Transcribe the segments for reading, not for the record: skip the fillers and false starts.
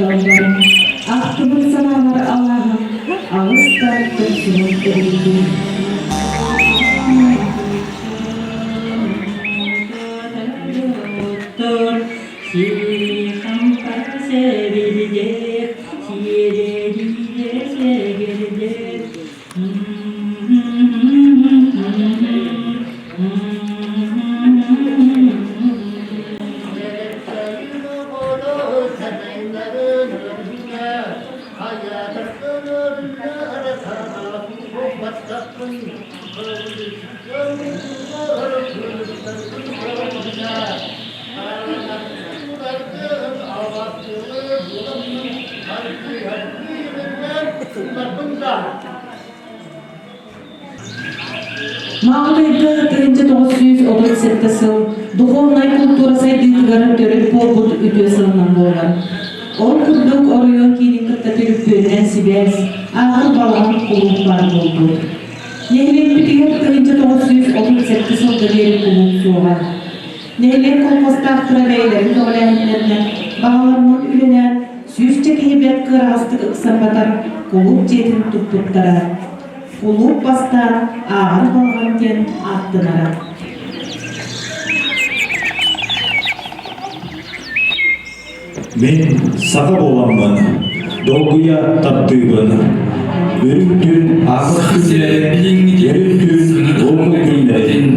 dallarım. Aklımın sanalar Allah'ım, ağızda tutsunun eridi. Mağdur'da 1937 yıl Duhovnay kultura saydığı töreli polbut ütüsünden boğulan. On kurduk oruyon kinin kırta törüpünden Sibers, ağır balan kuluklar oldu. Nehlek bitiyor 1938 yılda veri kuluk soğan. Nehlek kolpostar kırabeylerin doğlayanlarından bağlarının ülenen süzce kehibet kırağıstık ıksapatar kuluk cetin tuttuktara. Kuluk bastan ağır balğanken attınara. Men saka bolanman, dolguya tattığın, örüktün ağır günleri, örüktün dolgu günleri.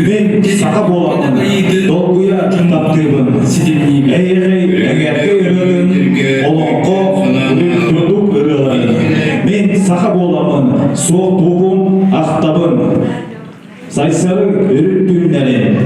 Men saka bolanman, dolguya tattığın, eğerge örüğün, olonko, örüktürdük örüğün. Men saka bolanman, soğuk tuğum, ahtabın, saysarı örüktünlerin.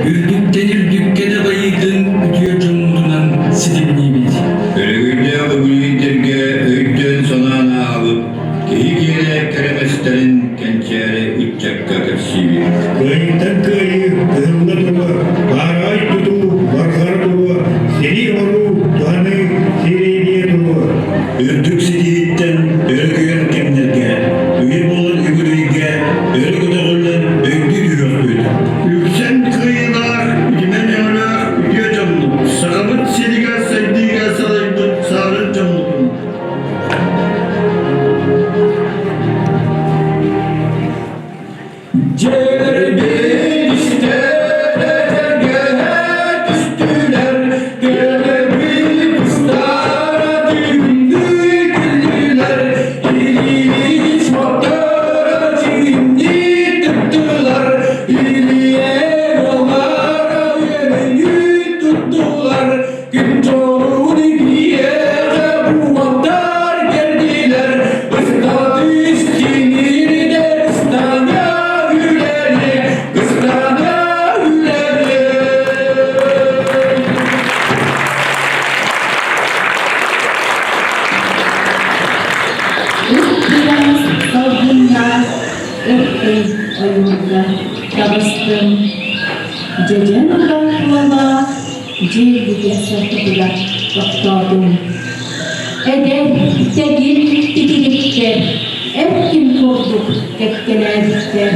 Ürdükten ürdükke de bayıdın, ütüyor cumhurundan sidimliğimiz. Örgünde bu büyüklerge öğüttün sonana alıp, keyik yere keremeslerin kençeri uçacakka kapsiybi. Köyünden köyü, kızılda tuba, baray tutu, bakar tuba, seri oru, tuhanı, seri diye tuba. Ürdük sidiyitten örgüyen kemlerge, üye bolun ügürüyge, örgü dağılan öğüttü diyoruz. Yüksen kıyılar, üdümen yana, üdüyor camlı. Sağımın seliga, sevdiğiga salaydı, sağırın camlı. Tabastım, cecen kulağına, cildiye sırtıla doktorum. Eder, tegil, titilikler, etkin kurduk, tekkelerlikler.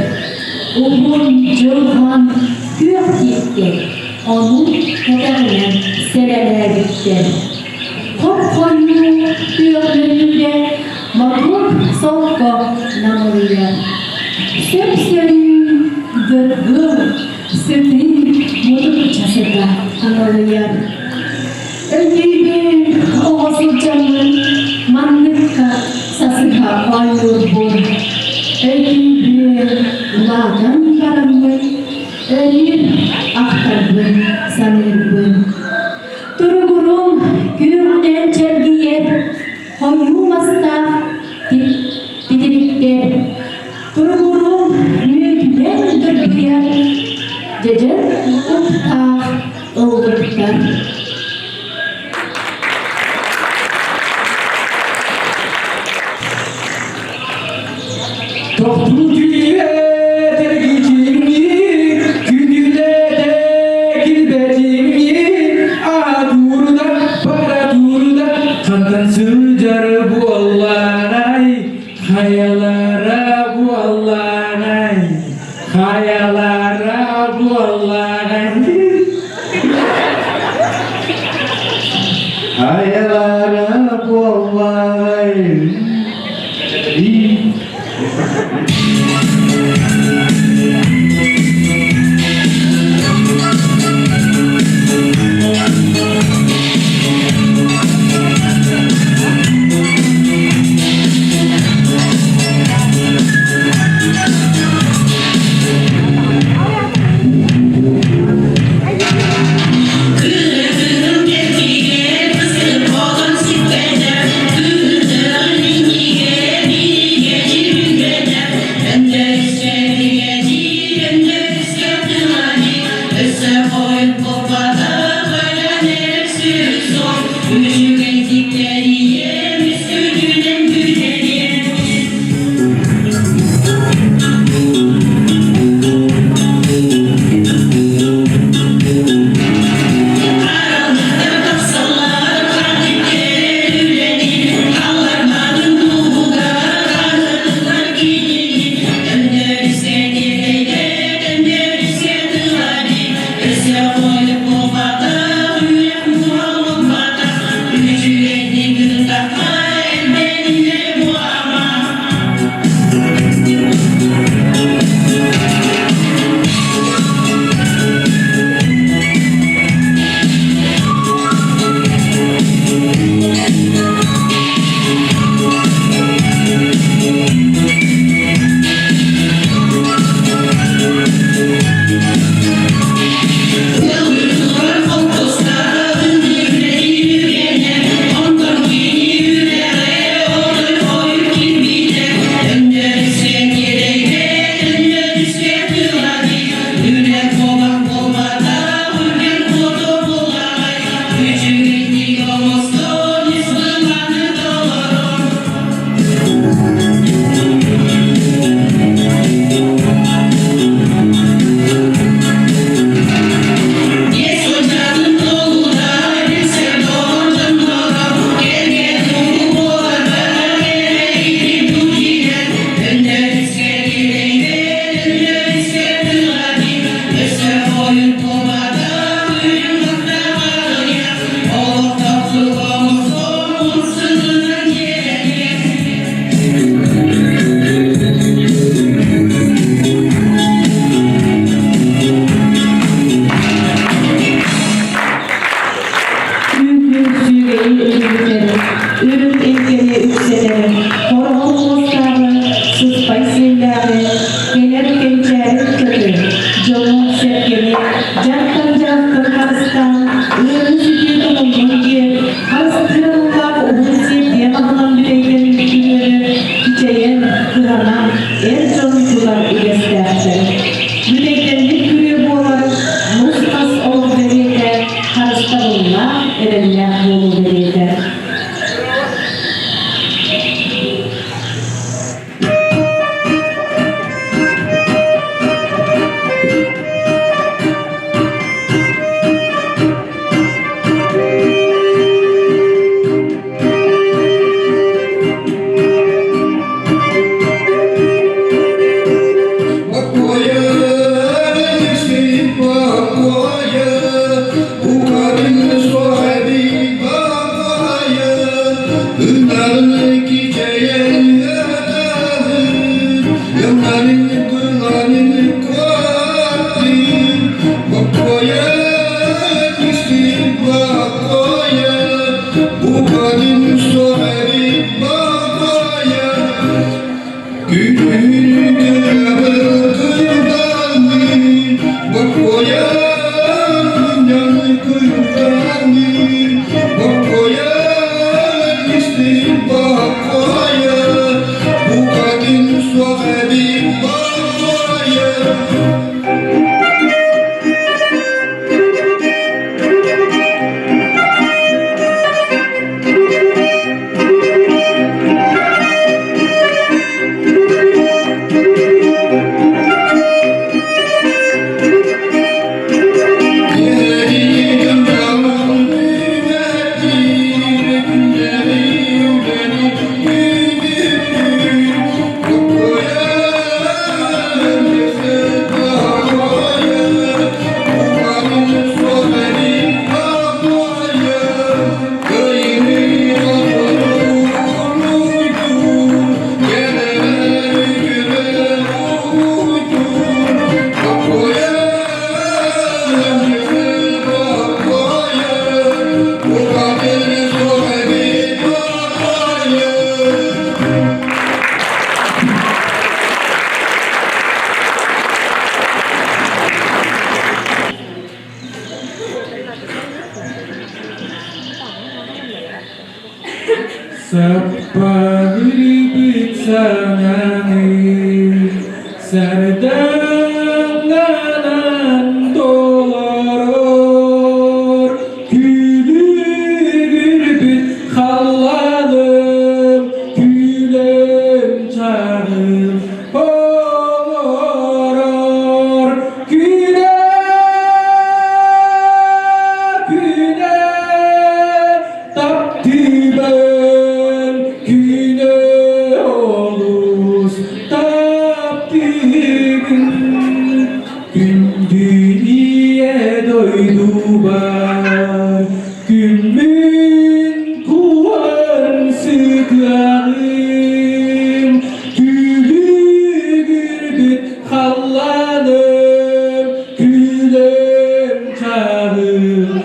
Uhun, cılhan, gök yitler, onun kaderine serelerlikler. Kopkoyu, büyüklüğüyle, makur sokka namırıyla. Sepserin, gırgır, sepin, mutlu çasıda anılıyor. Önceydi oğazı canlı, manlıkka, sasıka ayur bol. Önceydi lağdan karanlık, ölür aktargın, sanırgın. Durgunun güründen çelgiye, koyulmazda didilikte. Durgunun mülkden döküyen, cecen uhtağ ıldıklar. Toplu diye dergicini, gününe de Hayalara kolay. Sapari bitsanani sardanganan dolor Külü gürbüt hallalım Külüm çağım olor Güne güne taptı ben Güne oluz taptı Gün dünya doydu var Gülmün kuvan sıklarım Gülü gürbüt hallalım Gülüm çağım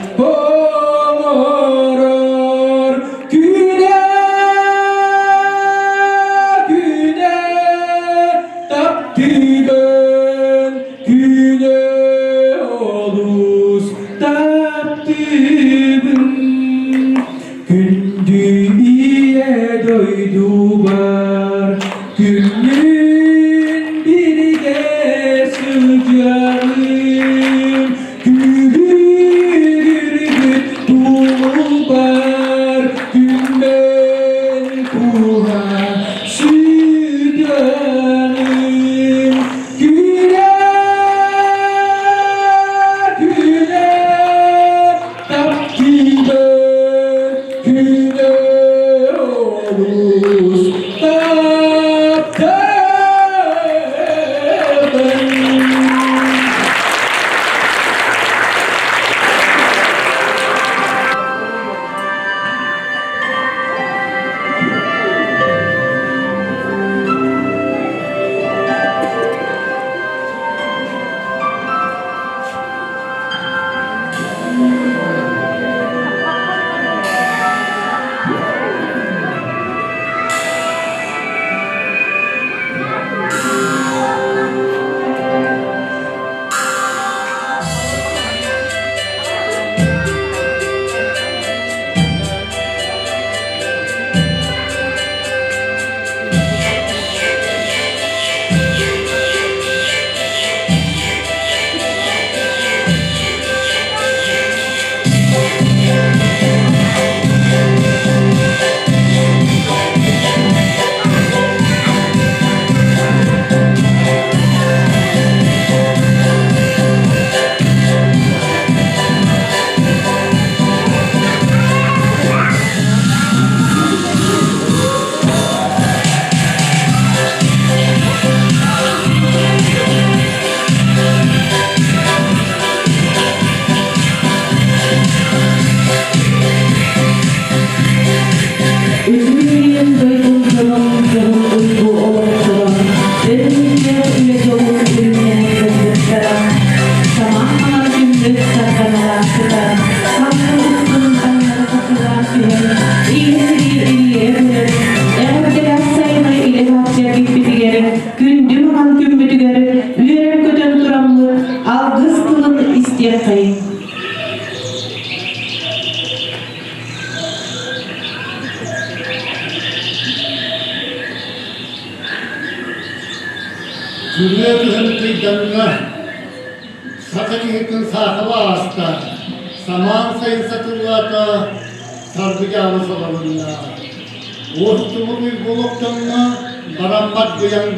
homoror Güne güne taptı ben Güne oluz taptı ben Gündüye doydu var Gülün birge sıcağım Gülü gürbüt tulbar Gülmen kuha sıcağım Güne güne taptı ben Güne oluz taptı ben Üzülüyorum duydum canım uyku olursun Derinlikle üye dolu ürünlerini kızdıklarım Zaman ana gündüz saklanılan sıkarım Hakkı üstünün kanları takılan süherim İyisi iliye bölür Evde yapsayma ile bahçe gibi diyelim Gündüm han gümbüdü görür Üyerem kötün duramlı Algız kılın isteyen kayın Cümleten kıydanına sakın yıkın sahıla hasta. Saman sayın satırlata sargıcağlı salavında. Oğuztuğu bir buluktanına barambat duyan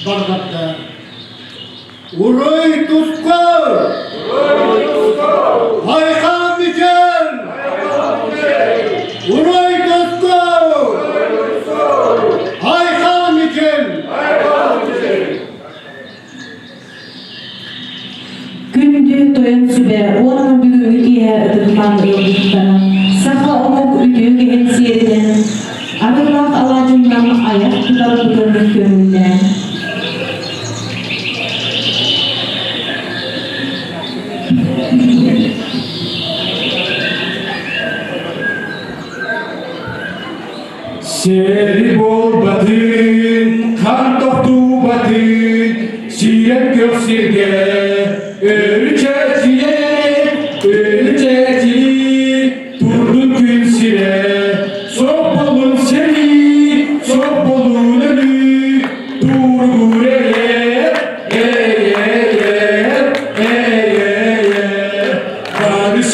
barbatta. Uruy tusko! Haykan biçen! Uruy tusko! Haykan biçen! Gündü doyun sübe, orma büyüğü diye ödülman yolcuklarım. Saka omuk ütüğü gensiyeden, adırlak alacından ayak tutar bugünlük gönülden. Seri bol batın, kan toktu batın, sirek yok sirge, ölçeciye, ölçeci, durdun gün sire, sok bulun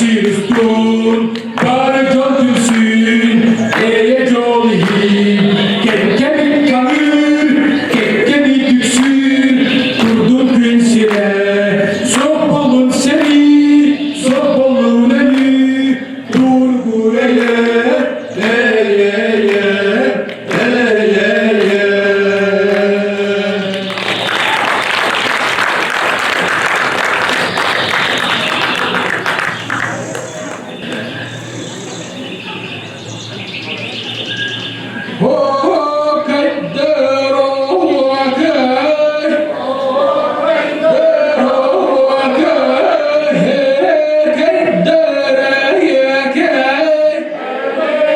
Siristun, Bar Joltusin, Eye Jolhi, Kekkemik Kanır, Kekkemik Yüksün, Kurdun Günsire, Sopolun seni, Sopolun eni, Durgureye, Leyeye, Leyeye. Oh, kaydero akay, kaydero akay, kaydera yakay,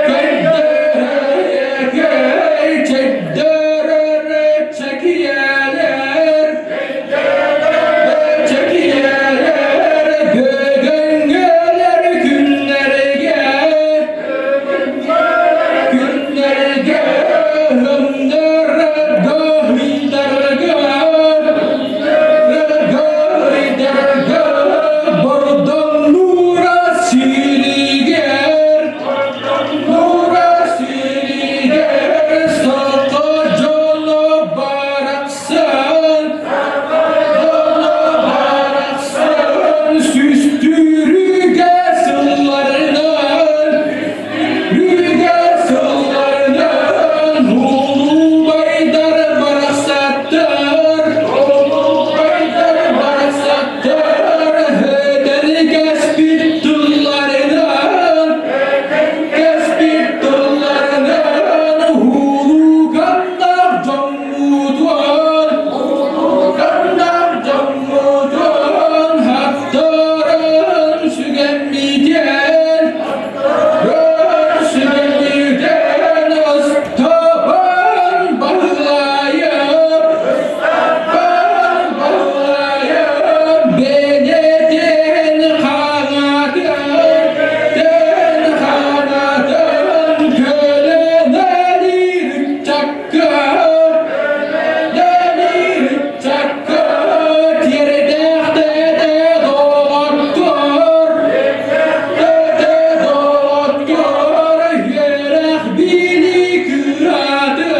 kaydera yakay, çekdere çekiyeler, çekiyeler, gögengeler günlerge. Günlerge hındarga hıydarga bordan nura siliger saka jolo baraksan süstürüge sıllarından rüzgar sıllarından ulu baydar baraksattar heder gespit tıllarından ulu kandak cammuduan haktaran sügenmiden Röşümden ıstaban bağlayıp Beneden kanadan kölenelir çakka Tirdekte de doktor yürek bili kıradın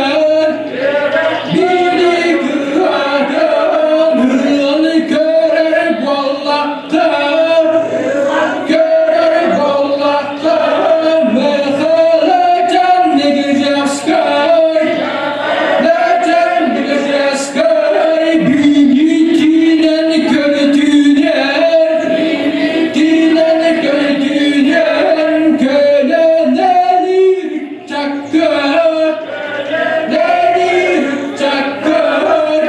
hıl görer bollakta mehele can negeceskay binitinen kötünen kölenelir çakka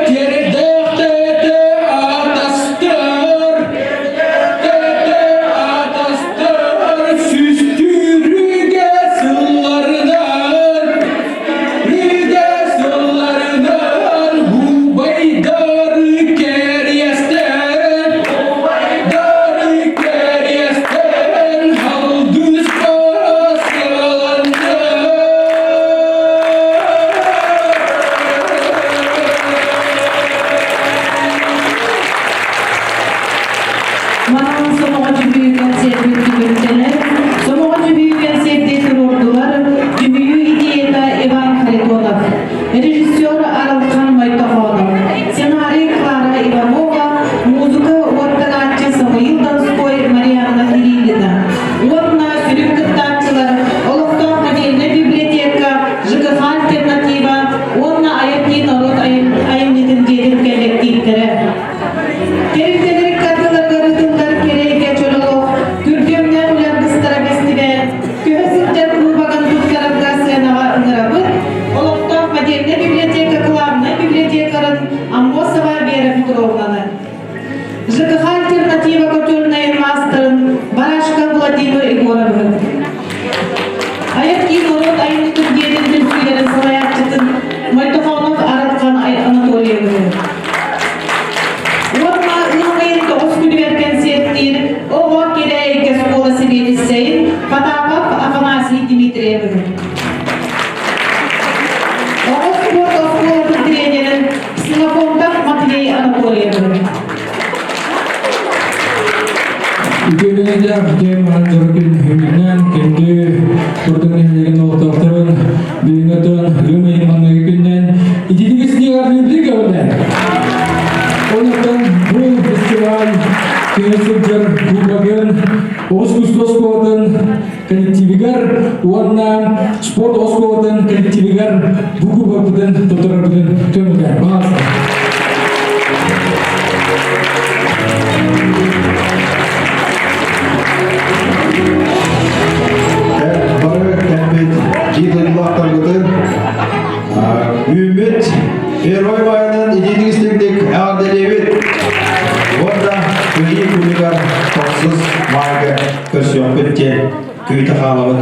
tirdekte de atastır süstürüge sıllarından hu baydar keryesten haldız Manağın sonucu büyük konsepti bölümleri, sonucu büyük konsepti kuruldular, Cümüyü İdiyeta Ivan Kharitonov, rejissör Aralkan Maytofonov, senaryo Klara Ivanova, muzika ortakatçı Samuil Donskoy, Marianna Kirillina, orna sürük kıttatçılar, Оловтов отдельная библиотека, ЖКХ Альтернатива, orna Ayakli Narod Ayımlıkın gelip kolektifleri. Terifleri katıları rıdımlar kereyge çoluluk, Türkümden ulan kıstara bestibe, Köhsünden kurbakan tutkara gazetenava ınırabıt, Оловтов отдельная библиотека Главная библиотекарын Амбосова Вера Петровнаны. ЖКХ Альтернатива котельная мастерын Барашка Владимир Егоровын. Ayakli Narod Ayımlıkın gelip kültürlerin salayakçıtın Maytofonov Aralkan Anatoliev'ın. Orma ılmayın 9 günü verken serttir, oğo kereyge skolası verilseyin, Patapov Afanasий Dimitriev'ın. Oğo sport okulası trenerin Sinofonov Matvey Anatoliev'ın. Günü Beyler tema jorgin himinan kendi pertandingan otak-otakan diingatan lumay mangikinan ididigis niya ribdig awdan. Onatan bu festival kesujar bubagan oskustos kotan kanitivigar warna sport oskotan kanitivigar buku babudan tuturabudan tumagan bahasa. Barı kempet cidillahtargıdır. Ümit Eroy bayından ididigistlik ağdelevet. Orada köyü kuligar toksuz marga kırsyon bütçe köyü tahalavut.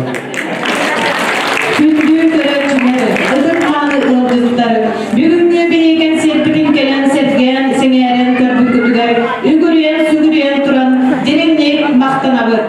Gündüğü töröçmeli, ıdırmanı ıldızları, бүгүнкү бейген серпигин келен сетген сеңерен көрдү күтүгөр, үгүрүен сүгүрүен туран, дереңнек мактанабыт.